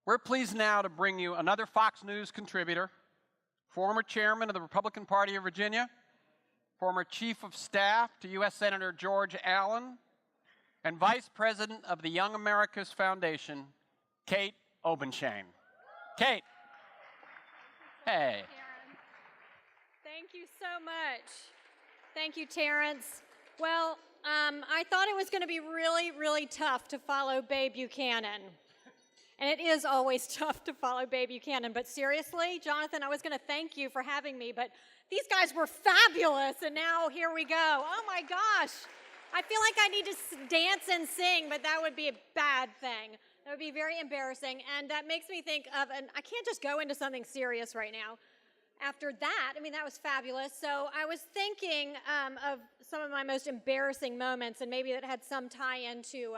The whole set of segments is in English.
We're pleased now to bring you another Fox News contributor, former chairman of the Republican Party of Virginia, former chief of staff to U.S. Senator George Allen, and vice president of the Young America's Foundation, Kate Obenshain. Kate. Hey. Thank you so much. Thank you, Terrence. Well, I thought it was going to be really, really tough to follow Babe Buchanan. And it is always tough to follow Babe Buchanan. But seriously, Jonathan, I was going to thank you for having me, but these guys were fabulous, and now here we go. Oh, my gosh. I feel like I need to dance and sing, but that would be a bad thing. That would be very embarrassing, and that makes me think of, and I can't just go into something serious right now. After that, I mean, that was fabulous. So I was thinking of some of my most embarrassing moments, and maybe that had some tie into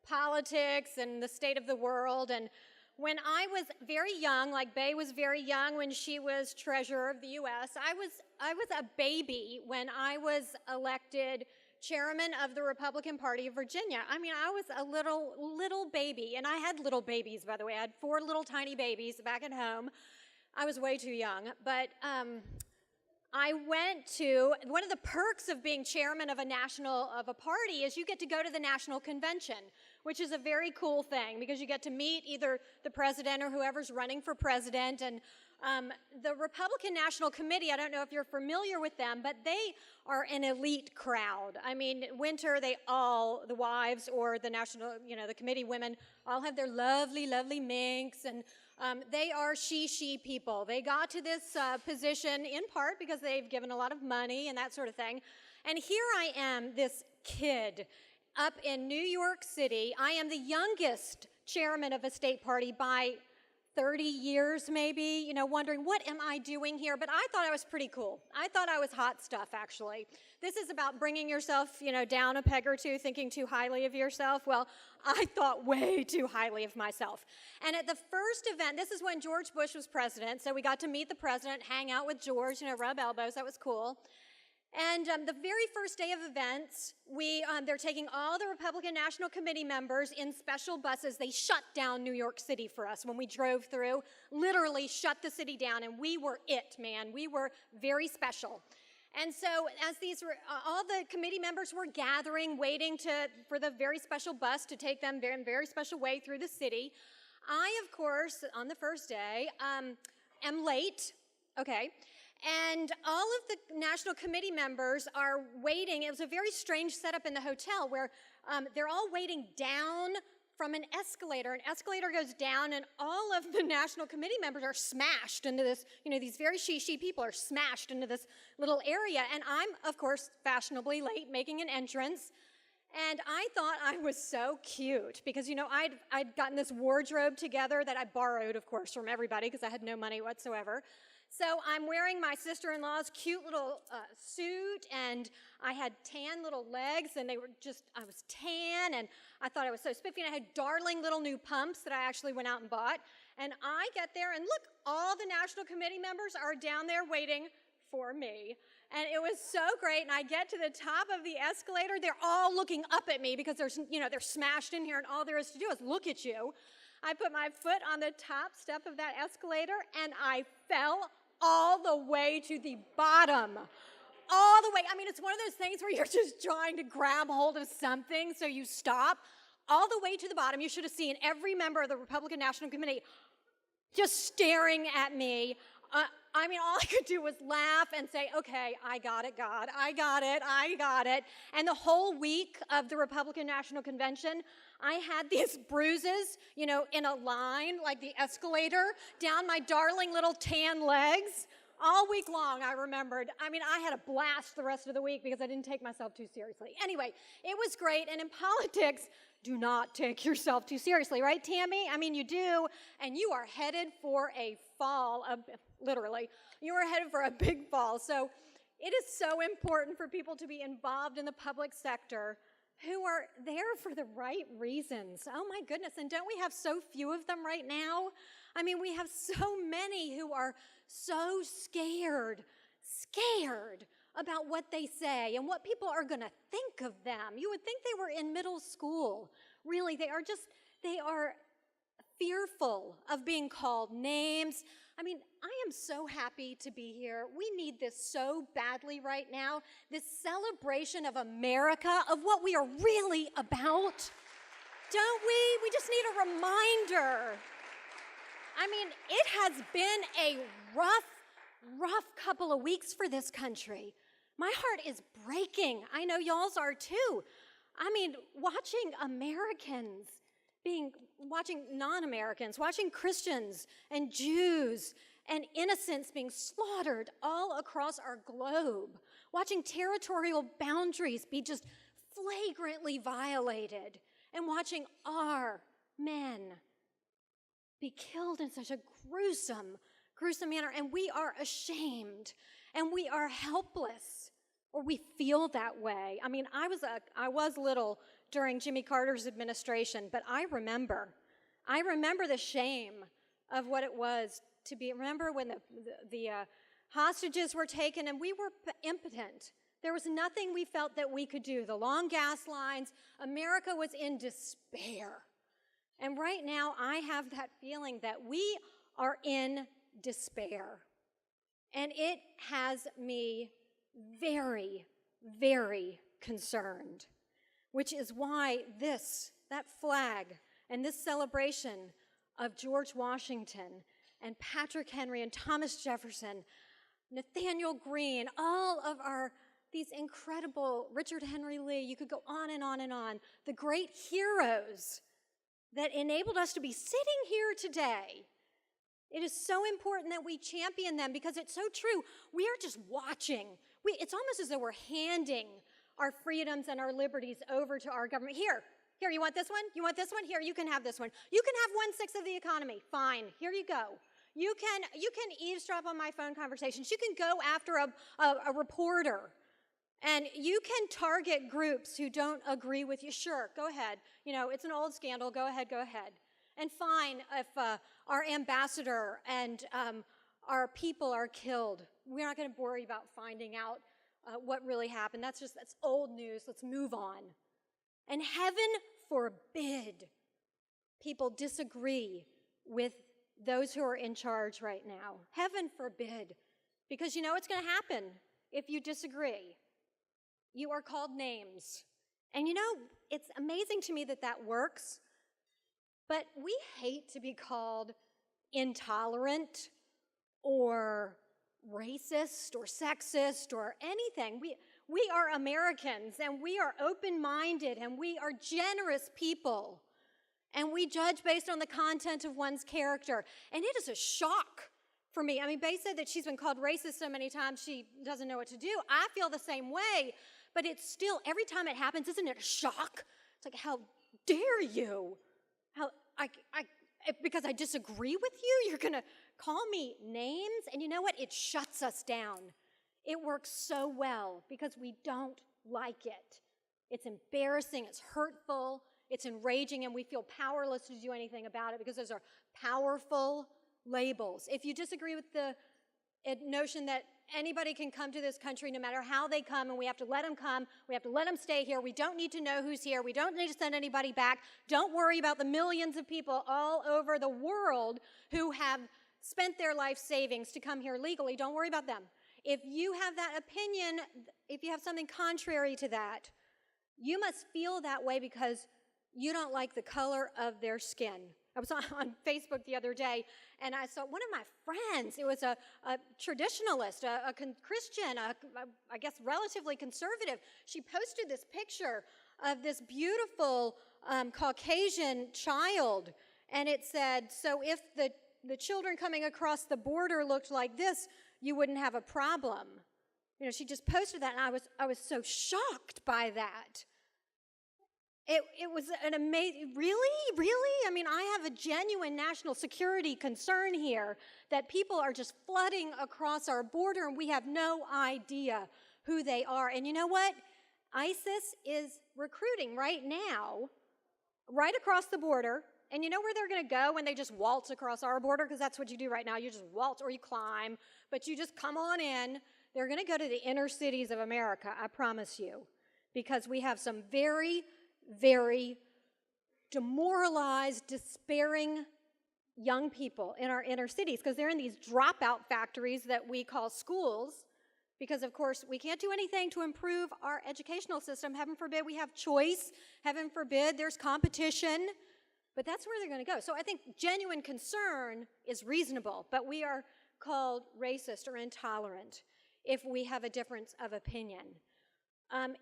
politics and the state of the world. And when I was very young, like Bae was very young when she was treasurer of the U.S., I was a baby when I was elected chairman of the Republican Party of Virginia. I mean, I was a little baby, and I had little babies, by the way. I had 4 little tiny babies back at home. I was way too young, but I went to, one of the perks of being chairman of a party is you get to go to the national convention, which is a very cool thing because you get to meet either the president or whoever's running for president. And the Republican National Committee, I don't know if you're familiar with them, but they are an elite crowd. I mean, winter, the wives or the the committee women all have their lovely, lovely minks, and they are she people. They got to this position in part because they've given a lot of money and that sort of thing. And here I am, this kid up in New York City. I am the youngest chairman of a state party by 30 years maybe, wondering what am I doing here? But I thought I was pretty cool. I thought I was hot stuff, actually. This is about bringing yourself, down a peg or two, thinking too highly of yourself. Well, I thought way too highly of myself. And at the first event, this is when George Bush was president, so we got to meet the president, hang out with George, rub elbows. That was cool. And the very first day of events, they're taking all the Republican National Committee members in special buses. They shut down New York City for us when we drove through, literally shut the city down, and we were it, man. We were very special. And so as all the committee members were gathering, waiting for the very special bus to take them in a very special way through the city, I, of course, on the first day, am late, okay, and all of the National Committee members are waiting. It was a very strange setup in the hotel where they're all waiting down from an escalator. An escalator goes down, and all of the National Committee members are smashed into this, these very she people are smashed into this little area. And I'm, of course, fashionably late making an entrance. And I thought I was so cute because, I'd gotten this wardrobe together that I borrowed, of course, from everybody because I had no money whatsoever. So I'm wearing my sister-in-law's cute little suit, and I had tan little legs, and I was tan, and I thought I was so spiffy, and I had darling little new pumps that I actually went out and bought. And I get there, and look, all the National Committee members are down there waiting for me. And it was so great, and I get to the top of the escalator. They're all looking up at me because they're smashed in here, and all there is to do is look at you. I put my foot on the top step of that escalator, and I fell all the way to the bottom. All the way. I mean, it's one of those things where you're just trying to grab hold of something, so you stop. All the way to the bottom. You should have seen every member of the Republican National Committee just staring at me. I mean, all I could do was laugh and say, okay, I got it, God. I got it. And the whole week of the Republican National Convention, I had these bruises, in a line, like the escalator, down my darling little tan legs. All week long, I remembered. I mean, I had a blast the rest of the week because I didn't take myself too seriously. Anyway, it was great. And in politics, do not take yourself too seriously, right, Tammy? I mean, you do, and you are headed for a fall, literally. You are headed for a big fall. So it is so important for people to be involved in the public sector who are there for the right reasons. Oh, my goodness. And don't we have so few of them right now? I mean, we have so many who are so scared about what they say and what people are going to think of them. You would think they were in middle school. Really, they are fearful of being called names. I mean, I am so happy to be here. We need this so badly right now, this celebration of America, of what we are really about. Don't we? We just need a reminder. I mean, it has been a rough couple of weeks for this country. My heart is breaking. I know y'all's are too. I mean, watching watching non-Americans, watching Christians and Jews and innocents being slaughtered all across our globe, watching territorial boundaries be just flagrantly violated, and watching our men be killed in such a gruesome manner, and we are ashamed, and we are helpless, or we feel that way. I mean, I was little during Jimmy Carter's administration, but I remember the shame of what it was to be. Remember when the hostages were taken, and we were impotent. There was nothing we felt that we could do. The long gas lines, America was in despair. And right now, I have that feeling that we are in despair. And it has me very, very concerned, which is why that flag and this celebration of George Washington and Patrick Henry and Thomas Jefferson, Nathaniel Greene, all of these incredible, Richard Henry Lee, you could go on and on and on, the great heroes that enabled us to be sitting here today. It is so important that we champion them because it's so true. We are just watching. It's almost as though we're handing our freedoms and our liberties over to our government. Here, you want this one? You want this one? Here, you can have this one. You can have 1/6 of the economy. Fine, here you go. You can eavesdrop on my phone conversations. You can go after a reporter. And you can target groups who don't agree with you. Sure, go ahead. You know, it's an old scandal. Go ahead. And fine if our ambassador and our people are killed. We're not going to worry about finding out what really happened. That's old news. Let's move on. And heaven forbid people disagree with those who are in charge right now. Heaven forbid. Because you know what's going to happen if you disagree. You are called names. And you know, it's amazing to me that works, but we hate to be called intolerant or racist or sexist or anything. We are Americans, and we are open-minded, and we are generous people, and we judge based on the content of one's character. And it is a shock for me. I mean, Bae said that she's been called racist so many times she doesn't know what to do. I feel the same way. But it's still, every time it happens, isn't it a shock? It's like, how dare you? Because I disagree with you, you're going to call me names? And you know what? It shuts us down. It works so well because we don't like it. It's embarrassing, it's hurtful, it's enraging, and we feel powerless to do anything about it because those are powerful labels. If you disagree with the notion that anybody can come to this country no matter how they come, and we have to let them come. We have to let them stay here. We don't need to know who's here. We don't need to send anybody back. Don't worry about the millions of people all over the world who have spent their life savings to come here legally. Don't worry about them. If you have that opinion, if you have something contrary to that, you must feel that way because you don't like the color of their skin. I was on Facebook the other day, and I saw one of my friends. It was a traditionalist, a Christian, I guess relatively conservative. She posted this picture of this beautiful Caucasian child, and it said, so if the children coming across the border looked like this, you wouldn't have a problem. You know, she just posted that, and I was so shocked by that. It was an amazing, really? I mean, I have a genuine national security concern here that people are just flooding across our border and we have no idea who they are. And you know what? ISIS is recruiting right now, right across the border. And you know where they're going to go when they just waltz across our border? Because that's what you do right now. You just waltz or you climb, but you just come on in. They're going to go to the inner cities of America, I promise you, because we have some very demoralized, despairing young people in our inner cities because they're in these dropout factories that we call schools because, of course, we can't do anything to improve our educational system. Heaven forbid we have choice. Heaven forbid there's competition. But that's where they're going to go. So I think genuine concern is reasonable, but we are called racist or intolerant if we have a difference of opinion.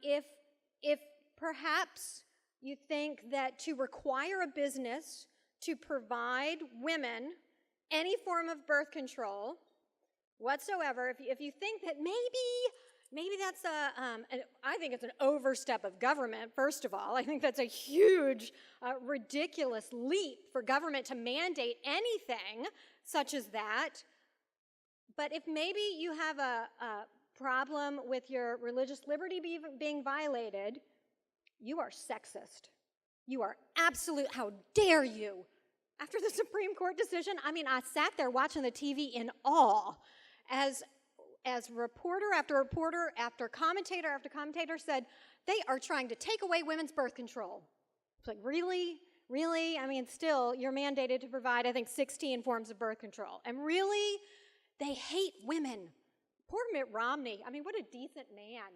If perhaps you think that to require a business to provide women any form of birth control whatsoever, if you think that maybe that's I think it's an overstep of government, first of all. I think that's a huge, ridiculous leap for government to mandate anything such as that. But if maybe you have a problem with your religious liberty being violated, you are sexist. You are absolute, how dare you? After the Supreme Court decision, I mean, I sat there watching the TV in awe as reporter after reporter after commentator said, they are trying to take away women's birth control. It's like, really? Really? I mean, still, you're mandated to provide, I think, 16 forms of birth control. And really, they hate women. Poor Mitt Romney. I mean, what a decent man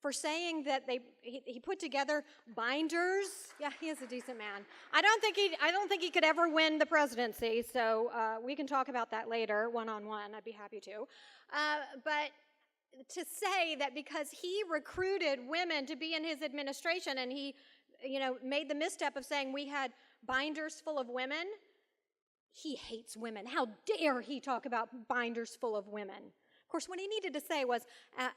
for saying that he put together binders. Yeah, he is a decent man. I don't think he could ever win the presidency. So we can talk about that later, one-on-one. I'd be happy to. But to say that because he recruited women to be in his administration and he, made the misstep of saying we had binders full of women, he hates women. How dare he talk about binders full of women? Of course, what he needed to say was,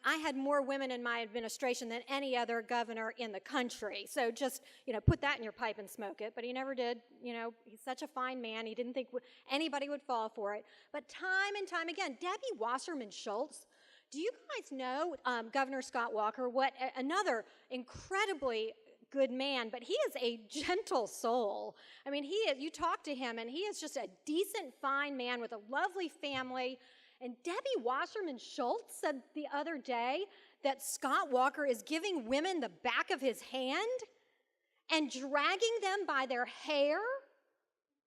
I had more women in my administration than any other governor in the country. So just, put that in your pipe and smoke it. But he never did. He's such a fine man. He didn't think anybody would fall for it. But time and time again, Debbie Wasserman Schultz, do you guys know Governor Scott Walker, another incredibly good man, but he is a gentle soul. I mean, you talk to him, and he is just a decent, fine man with a lovely family. And Debbie Wasserman Schultz said the other day that Scott Walker is giving women the back of his hand and dragging them by their hair.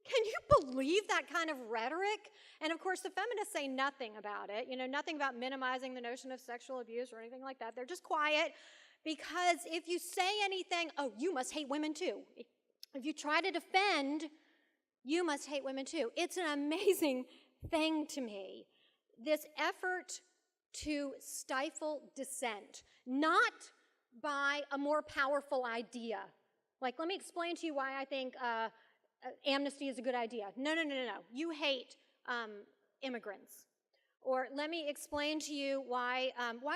Can you believe that kind of rhetoric? And of course, the feminists say nothing about it, nothing about minimizing the notion of sexual abuse or anything like that. They're just quiet because if you say anything, oh, you must hate women too. If you try to defend, you must hate women too. It's an amazing thing to me. This effort to stifle dissent, not by a more powerful idea. Like, let me explain to you why I think amnesty is a good idea. No. You hate immigrants. Or let me explain to you why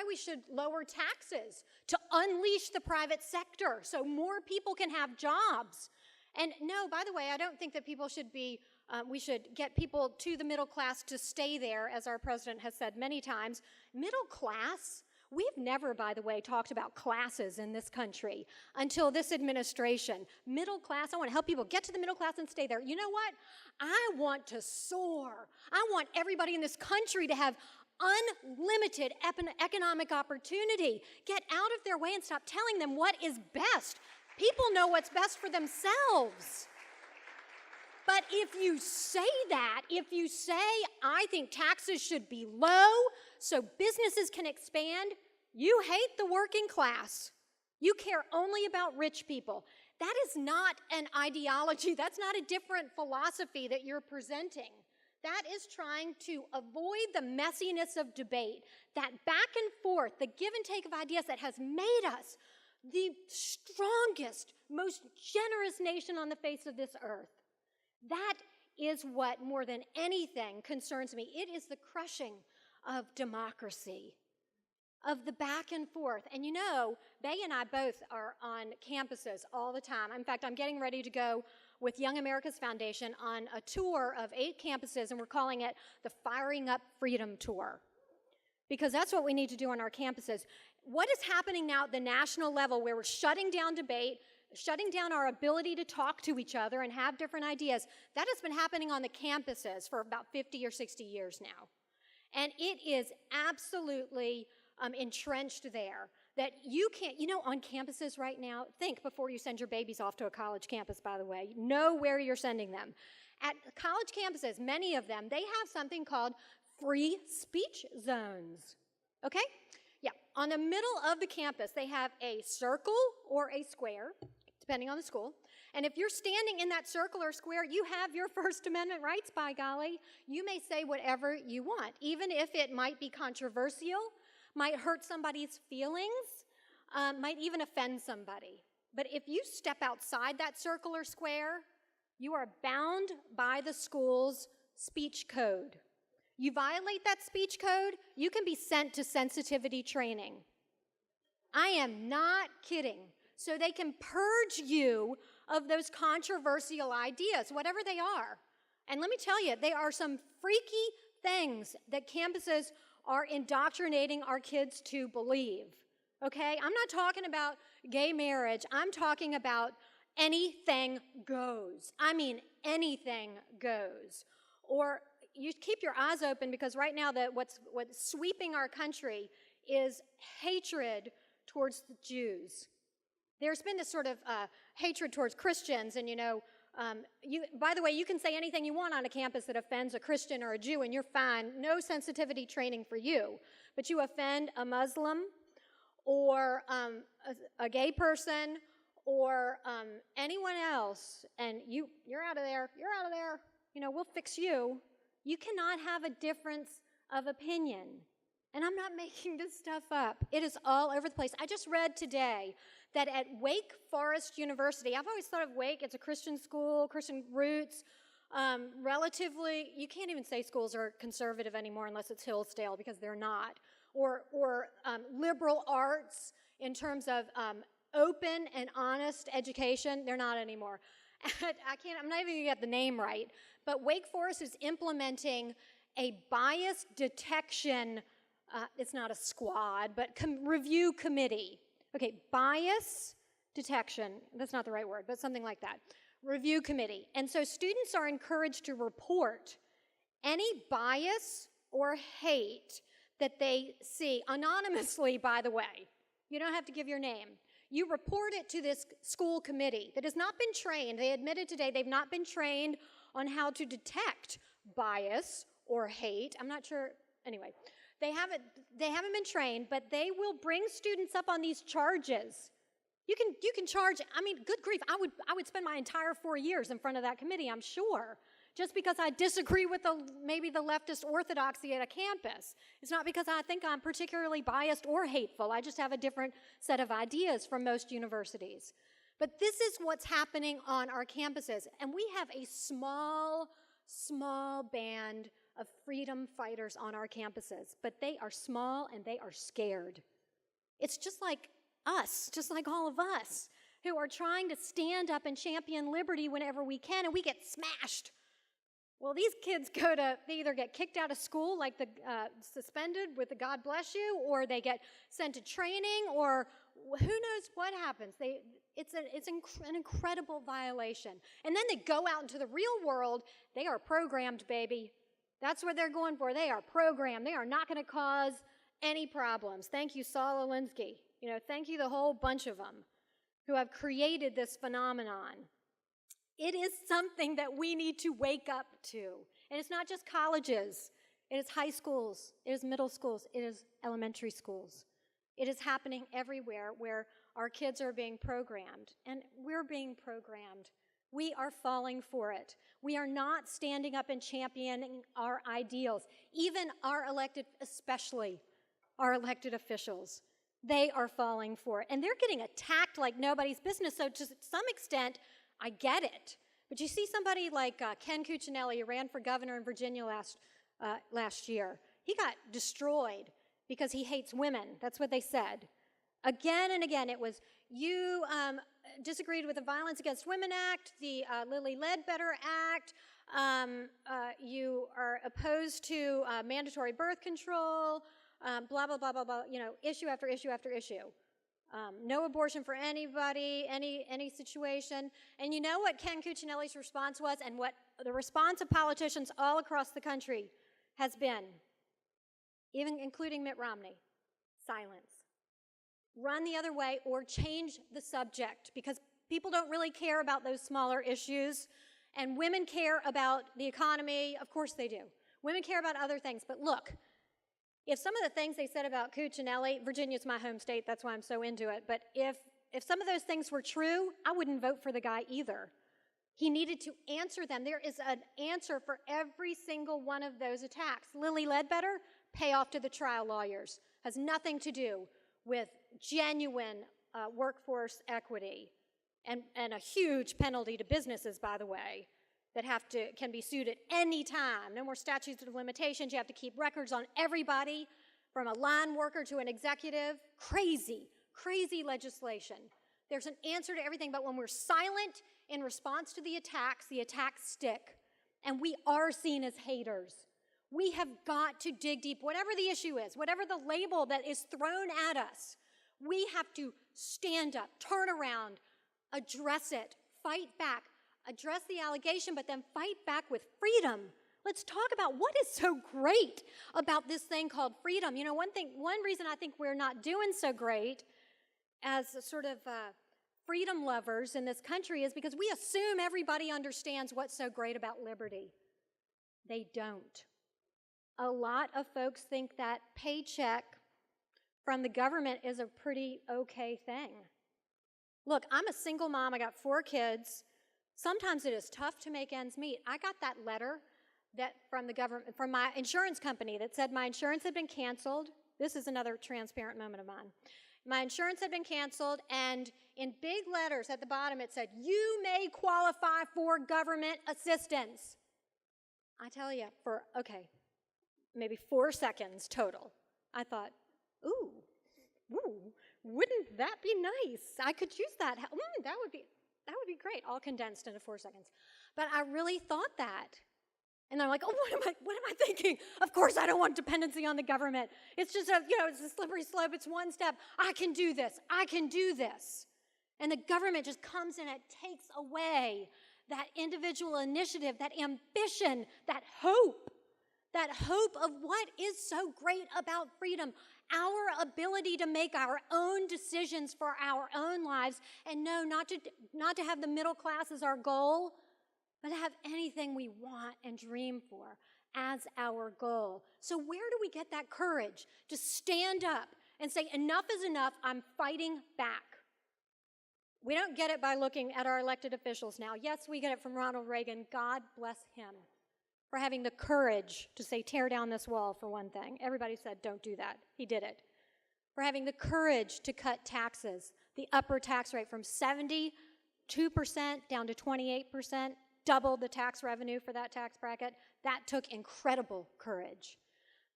we should lower taxes to unleash the private sector so more people can have jobs. And no, by the way, I don't think that people should be we should get people to the middle class to stay there, as our president has said many times. Middle class, we've never, by the way, talked about classes in this country until this administration. Middle class, I want to help people get to the middle class and stay there. You know what? I want to soar. I want everybody in this country to have unlimited economic opportunity. Get out of their way and stop telling them what is best. People know what's best for themselves. But if you say that, if you say, I think taxes should be low so businesses can expand, you hate the working class. You care only about rich people. That is not an ideology. That's not a different philosophy that you're presenting. That is trying to avoid the messiness of debate, that back and forth, the give and take of ideas that has made us the strongest, most generous nation on the face of this earth. That is what, more than anything, concerns me. It is the crushing of democracy, of the back and forth. And Bay and I both are on campuses all the time. In fact, I'm getting ready to go with Young America's Foundation on a tour of 8 campuses, and we're calling it the Firing Up Freedom Tour, because that's what we need to do on our campuses. What is happening now at the national level, where we're shutting down debate, shutting down our ability to talk to each other and have different ideas, that has been happening on the campuses for about 50 or 60 years now. And it is absolutely entrenched there, that you can't, on campuses right now, think before you send your babies off to a college campus, by the way. Know where you're sending them. At college campuses, many of them, they have something called free speech zones. Okay? Yeah. On the middle of the campus, they have a circle or a square, depending on the school. And if you're standing in that circle or square, you have your First Amendment rights, by golly. You may say whatever you want, even if it might be controversial, might hurt somebody's feelings, might even offend somebody. But if you step outside that circle or square, you are bound by the school's speech code. You violate that speech code, you can be sent to sensitivity training. I am not kidding. So they can purge you of those controversial ideas, whatever they are. And let me tell you, they are some freaky things that campuses are indoctrinating our kids to believe. Okay? I'm not talking about gay marriage. I'm talking about anything goes. I mean, anything goes. Or you keep your eyes open, because right now what's sweeping our country is hatred towards the Jews. There's been this sort of hatred towards Christians, and by the way, you can say anything you want on a campus that offends a Christian or a Jew, and you're fine. No sensitivity training for you. But you offend a Muslim or a gay person or anyone else, and you're out of there. You're out of there. We'll fix you. You cannot have a difference of opinion. And I'm not making this stuff up. It is all over the place. I just read today that at Wake Forest University, I've always thought of Wake, it's a Christian school, Christian roots, relatively, you can't even say schools are conservative anymore unless it's Hillsdale, because they're not, or liberal arts in terms of open and honest education, they're not anymore. I'm not even going to get the name right, but Wake Forest is implementing a bias detection, it's not a squad, but review committee. Okay, bias detection, that's not the right word, but something like that. Review committee. And so students are encouraged to report any bias or hate that they see, anonymously, by the way. You don't have to give your name. You report it to this school committee that has not been trained. They admitted today they've not been trained on how to detect bias or hate. I'm not sure, anyway. They haven't been trained, but they will bring students up on these charges. You can charge, good grief, I would spend my entire 4 years in front of that committee, I'm sure, just because I disagree with maybe the leftist orthodoxy at a campus. It's not because I think I'm particularly biased or hateful. I just have a different set of ideas from most universities. But this is what's happening on our campuses, and we have a small band of freedom fighters on our campuses, but they are small and they are scared. It's just like us, just like all of us, who are trying to stand up and champion liberty whenever we can, and we get smashed. Well, these kids they either get kicked out of school, like suspended with the God bless you, or they get sent to training, or who knows what happens. It's an incredible violation. And then they go out into the real world. They are programmed, baby. That's what they're going for. They are programmed. They are not going to cause any problems. Thank you, Saul Alinsky. Thank you, the whole bunch of them who have created this phenomenon. It is something that we need to wake up to. And it's not just colleges. It is high schools. It is middle schools. It is elementary schools. It is happening everywhere where our kids are being programmed. And we're being programmed. We are falling for it. We are not standing up and championing our ideals. Even our elected, especially our elected officials, they are falling for it. And they're getting attacked like nobody's business. So to some extent, I get it. But you see somebody like Ken Cuccinelli, who ran for governor in Virginia last year. He got destroyed because he hates women. That's what they said. Again and again, it was, you disagreed with the Violence Against Women Act, the Lilly Ledbetter Act, you are opposed to mandatory birth control, blah, blah, blah, blah, blah, issue after issue after issue. No abortion for anybody, any situation. And you know what Ken Cuccinelli's response was, and what the response of politicians all across the country has been, even including Mitt Romney? Silence. Run the other way or change the subject, because people don't really care about those smaller issues, And women care about the economy. Of course they do. Women care about other things. But look, if some of the things they said about Cuccinelli, Virginia's my home state, that's why I'm so into it, but if some of those things were true, I wouldn't vote for the guy either. He needed to answer them. There is an answer for every single one of those attacks. Lilly Ledbetter, pay off to the trial lawyers. Has nothing to do with genuine workforce equity and a huge penalty to businesses, by the way, that can be sued at any time. No more statutes of limitations. You have to keep records on everybody, from a line worker to an executive. Crazy, crazy legislation. There's an answer to everything, but when we're silent in response to the attacks stick, and we are seen as haters. We have got to dig deep, whatever the issue is, whatever the label that is thrown at us, we have to stand up, turn around, address it, fight back, address the allegation, but then fight back with freedom. Let's talk about what is so great about this thing called freedom. You know, one reason I think we're not doing so great as a sort of freedom lovers in this country is because we assume everybody understands what's so great about liberty. They don't. A lot of folks think that paycheck from the government is a pretty okay thing. Look, I'm a single mom. I got 4 kids. Sometimes it is tough to make ends meet. I got that letter from the government, from my insurance company, that said my insurance had been canceled. This is another transparent moment of mine. My insurance had been canceled, and in big letters at the bottom it said, "You may qualify for government assistance." I tell you, for, maybe 4 seconds total, I thought, ooh, wouldn't that be nice? I could use that. That would be great, all condensed into 4 seconds. But I really thought that. And I'm like, oh, what am I thinking? Of course I don't want dependency on the government. It's just it's a slippery slope. It's one step. I can do this. I can do this. And the government just comes in and takes away that individual initiative, that ambition, that hope of what is so great about freedom, our ability to make our own decisions for our own lives, and no, not to have the middle class as our goal, but to have anything we want and dream for as our goal. So where do we get that courage to stand up and say, enough is enough, I'm fighting back? We don't get it by looking at our elected officials now. Yes, we get it from Ronald Reagan. God bless him for having the courage to say, tear down this wall, for one thing. Everybody said, don't do that. He did it. For having the courage to cut taxes, the upper tax rate from 72% down to 28%, doubled the tax revenue for that tax bracket. That took incredible courage.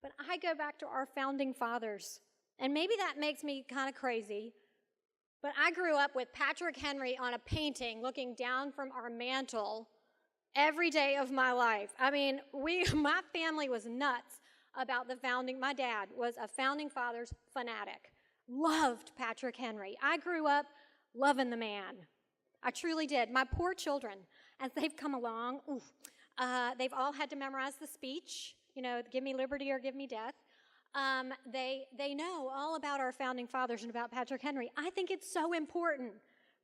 But I go back to our founding fathers, and maybe that makes me kind of crazy, but I grew up with Patrick Henry on a painting looking down from our mantle every day of my life. I mean, my family was nuts about the founding. My dad was a founding fathers fanatic, loved Patrick Henry. I grew up loving the man. I truly did. My poor children, as they've come along, they've all had to memorize the speech, give me liberty or give me death. They know all about our founding fathers and about Patrick Henry. I think it's so important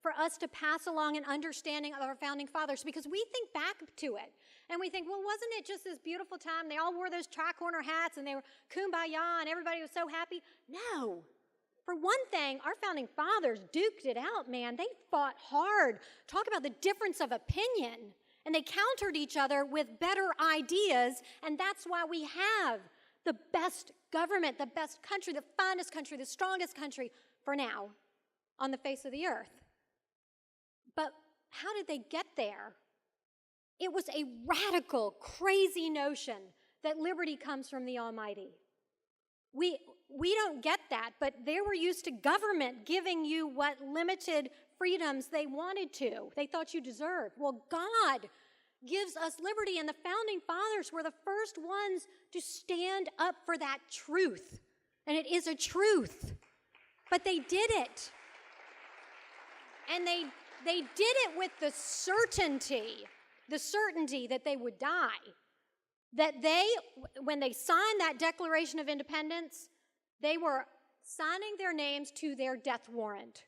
for us to pass along an understanding of our founding fathers, because we think back to it and we think, well, wasn't it just this beautiful time? They all wore those tri-corner hats and they were kumbaya and everybody was so happy. No. For one thing, our founding fathers duked it out, man. They fought hard. Talk about the difference of opinion. And they countered each other with better ideas, and that's why we have the best government, the best country, the finest country, the strongest country, for now, on the face of the earth. But how did they get there? It was a radical, crazy notion that liberty comes from the Almighty. We don't get that, but they were used to government giving you what limited freedoms they wanted to, they thought you deserved. Well, God gives us liberty, and the founding fathers were the first ones to stand up for that truth. And it is a truth. But they did it. And they did it with the certainty that they would die. That when they signed that Declaration of Independence, they were signing their names to their death warrant.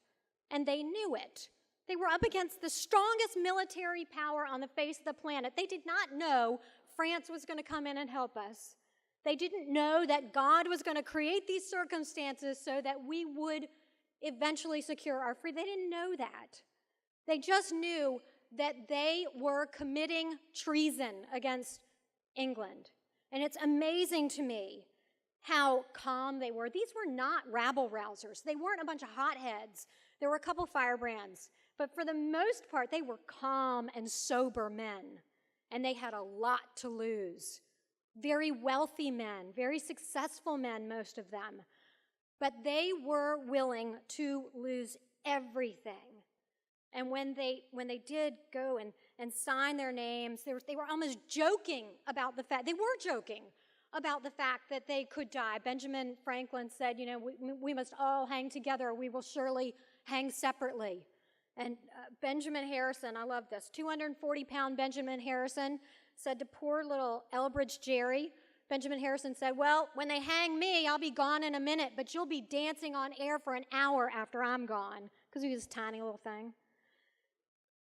And they knew it. They were up against the strongest military power on the face of the planet. They did not know France was going to come in and help us. They didn't know that God was going to create these circumstances so that we would eventually secure our freedom. They didn't know that. They just knew that they were committing treason against England. And it's amazing to me how calm they were. These were not rabble-rousers. They weren't a bunch of hotheads. There were a couple firebrands. But for the most part, they were calm and sober men. And they had a lot to lose. Very wealthy men, very successful men, most of them. But they were willing to lose everything. And when they did go and sign their names, they were almost joking about the fact, they were joking about the fact that they could die. Benjamin Franklin said, we must all hang together, we will surely hang separately. And Benjamin Harrison, I love this, 240-pound Benjamin Harrison said to poor little Elbridge Gerry, Benjamin Harrison said, well, when they hang me, I'll be gone in a minute, but you'll be dancing on air for an hour after I'm gone, because he was a tiny little thing.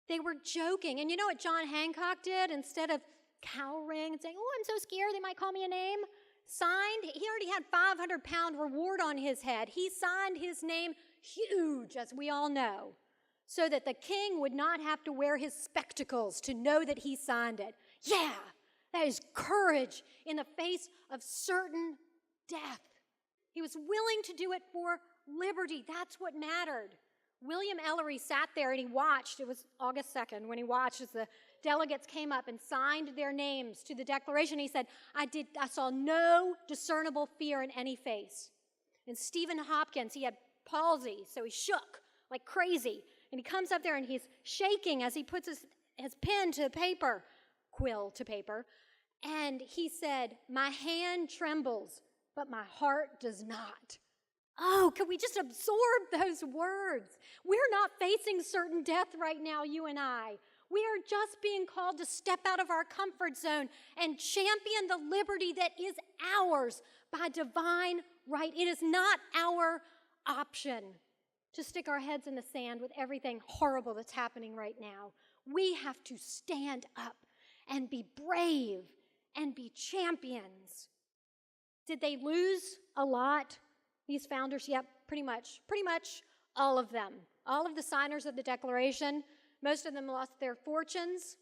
They were joking. And you know what John Hancock did? Instead of cowering and saying, oh, I'm so scared, they might call me a name, he already had 500-pound reward on his head. He signed his name huge, as we all know, so that the king would not have to wear his spectacles to know that he signed it. Yeah, that is courage in the face of certain death. He was willing to do it for liberty. That's what mattered. William Ellery sat there and he watched. It was August 2nd when he watched as the delegates came up and signed their names to the Declaration. He said, I saw no discernible fear in any face. And Stephen Hopkins, he had palsy, so he shook like crazy. And he comes up there and he's shaking as he puts his pen to paper, quill to paper. And he said, my hand trembles, but my heart does not. Oh, could we just absorb those words? We're not facing certain death right now, you and I. We are just being called to step out of our comfort zone and champion the liberty that is ours by divine right. It is not our option to stick our heads in the sand with everything horrible that's happening right now. We have to stand up and be brave and be champions. Did they lose a lot? These founders, yep, pretty much all of them. All of the signers of the Declaration, most of them lost their fortunes.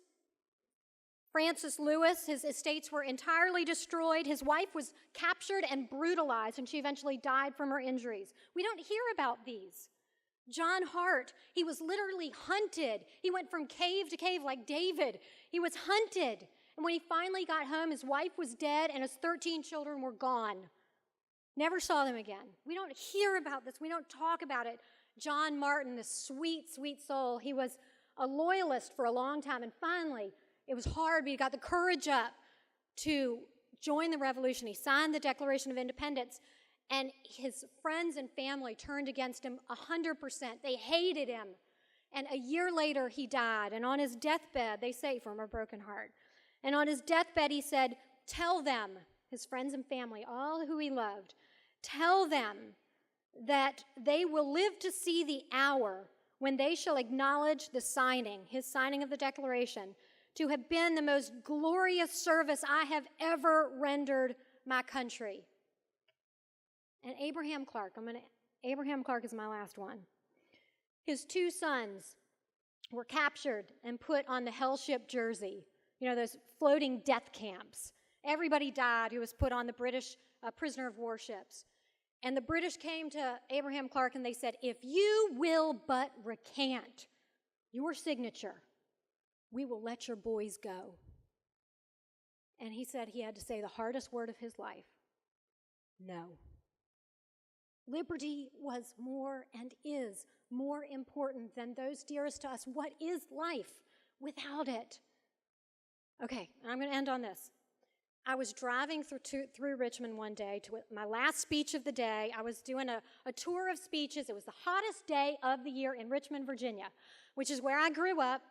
Francis Lewis, his estates were entirely destroyed. His wife was captured and brutalized, and she eventually died from her injuries. We don't hear about these. John Hart, he was literally hunted. He went from cave to cave like David. He was hunted. And when he finally got home, his wife was dead and his 13 children were gone. Never saw them again. We don't hear about this. We don't talk about it. John Martin, this sweet, sweet soul, he was a loyalist for a long time. And finally, it was hard, but he got the courage up to join the revolution. He signed the Declaration of Independence. And his friends and family turned against him 100%. They hated him. And a year later, he died. And on his deathbed, they say from a broken heart, and on his deathbed, he said, tell them, his friends and family, all who he loved, tell them that they will live to see the hour when they shall acknowledge the signing, his signing of the Declaration, to have been the most glorious service I have ever rendered my country. And Abraham Clark is my last one. His two sons were captured and put on the hell ship Jersey, those floating death camps. Everybody died who was put on the British prisoner of war ships. And the British came to Abraham Clark and they said, if you will but recant your signature, we will let your boys go. And he said he had to say the hardest word of his life, no. Liberty was more and is more important than those dearest to us. What is life without it? Okay, I'm going to end on this. I was driving through Richmond one day to my last speech of the day. I was doing a tour of speeches. It was the hottest day of the year in Richmond, Virginia, which is where I grew up.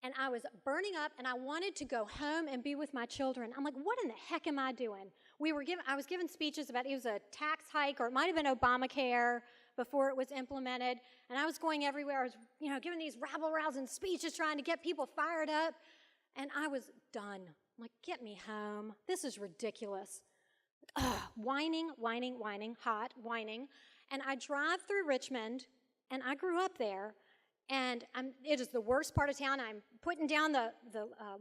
And I was burning up, and I wanted to go home and be with my children. I'm like, what in the heck am I doing? I was giving speeches about, it was a tax hike, or it might have been Obamacare, before it was implemented. And I was going everywhere. I was, giving these rabble-rousing speeches trying to get people fired up. And I was done. I'm like, get me home. This is ridiculous. Whining, hot, whining. And I drive through Richmond, and I grew up there. And it is the worst part of town. I'm putting down the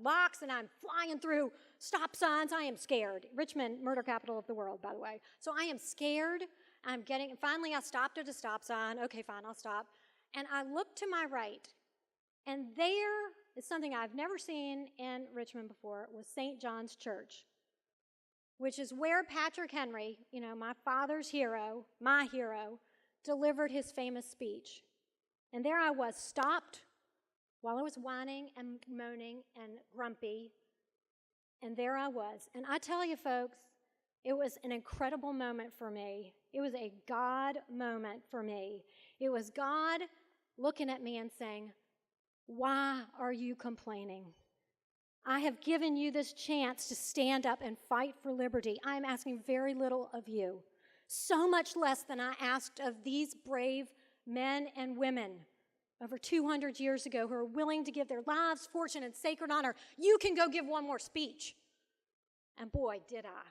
locks, and I'm flying through stop signs. I am scared. Richmond, murder capital of the world, by the way. So I am scared. Finally I stopped at a stop sign. Okay, fine, I'll stop. And I look to my right, and there is something I've never seen in Richmond before, was St. John's Church, which is where Patrick Henry, my father's hero, my hero, delivered his famous speech. And there I was, stopped while I was whining and moaning and grumpy. And there I was. And I tell you, folks, it was an incredible moment for me. It was a God moment for me. It was God looking at me and saying, why are you complaining? I have given you this chance to stand up and fight for liberty. I am asking very little of you, so much less than I asked of these brave men and women over 200 years ago who are willing to give their lives, fortune, and sacred honor. You can go give one more speech. And boy, did I.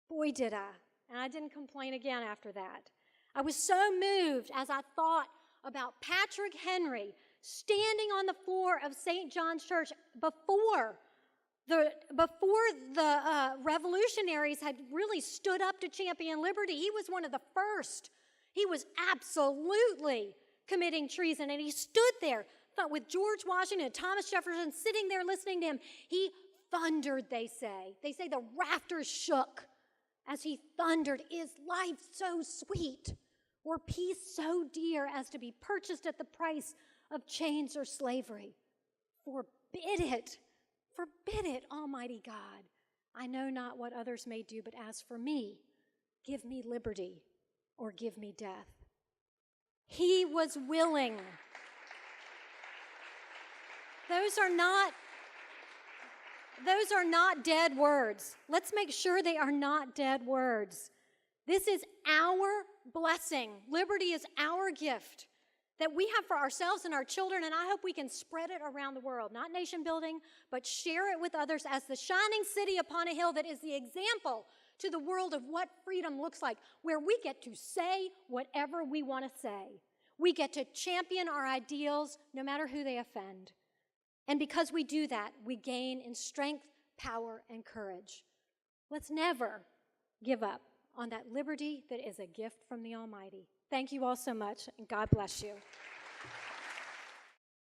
Boy, did I. And I didn't complain again after that. I was so moved as I thought about Patrick Henry standing on the floor of St. John's Church before the revolutionaries had really stood up to champion liberty. He was one of the first. He was absolutely committing treason, and he stood there with George Washington and Thomas Jefferson sitting there listening to him. He thundered, they say. They say the rafters shook as he thundered, "Is life so sweet, or peace so dear as to be purchased at the price of chains or slavery? Forbid it, Almighty God. I know not what others may do, but as for me, give me liberty or give me death." He was willing. Those are not dead words. Let's make sure they are not dead words. This is our blessing. Liberty is our gift that we have for ourselves and our children, and I hope we can spread it around the world. Not nation building, but share it with others as the shining city upon a hill that is the example to the world of what freedom looks like, where we get to say whatever we want to say. We get to champion our ideals no matter who they offend. And because we do that, we gain in strength, power, and courage. Let's never give up on that liberty that is a gift from the Almighty. Thank you all so much, and God bless you.